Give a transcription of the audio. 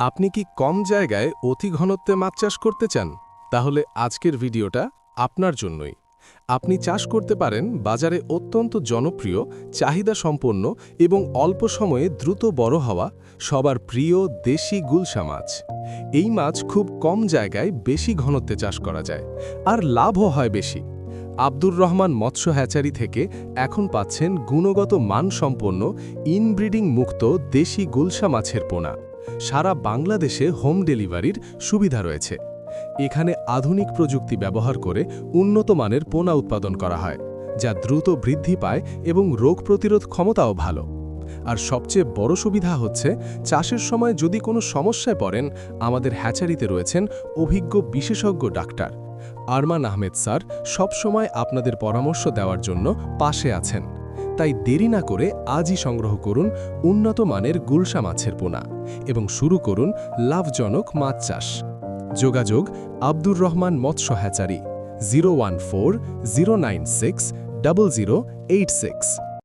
আপনি কি কম জায়গায় অতি ঘনত্বে মাছ চাষ করতে চান? তাহলে আজকের ভিডিওটা আপনার জন্যই। আপনি চাষ করতে পারেন বাজারে অত্যন্ত জনপ্রিয়, চাহিদা সম্পন্ন এবং অল্প সময়ে দ্রুত বড় হওয়া সবার প্রিয় দেশি গুলশা মাছ। এই মাছ খুব কম জায়গায় বেশি ঘনত্বে চাষ করা যায়, আর লাভও হয় বেশি। আব্দুর রহমান মৎস্য হ্যাচারি থেকে এখন পাচ্ছেন গুণগত মানসম্পন্ন ইনব্রিডিং মুক্ত দেশি গুলশা মাছের পোনা। সারা বাংলাদেশে হোম ডেলিভারির সুবিধা রয়েছে। এখানে আধুনিক প্রযুক্তি ব্যবহার করে উন্নত মানের পোনা উৎপাদন করা হয়, যা দ্রুত বৃদ্ধি পায় এবং রোগ প্রতিরোধ ক্ষমতাও ভালো। আর সবচেয়ে বড় সুবিধা হচ্ছে, চাষের সময় যদি কোনো সমস্যায় পড়েন, আমাদের হ্যাচারিতে রয়েছেন অভিজ্ঞ বিশেষজ্ঞ ডাক্তার। আরমান আহমেদ স্যার সবসময় আপনাদের পরামর্শ দেওয়ার জন্য পাশে আছেন। তাই দেরি না করে আজই সংগ্রহ করুন উন্নত মানের গুলশা মাছের পোনা এবং শুরু করুন লাভজনক মাছ চাষ। যোগাযোগ আব্দুর রহমান মৎস্য হ্যাচারি 014-096-0086।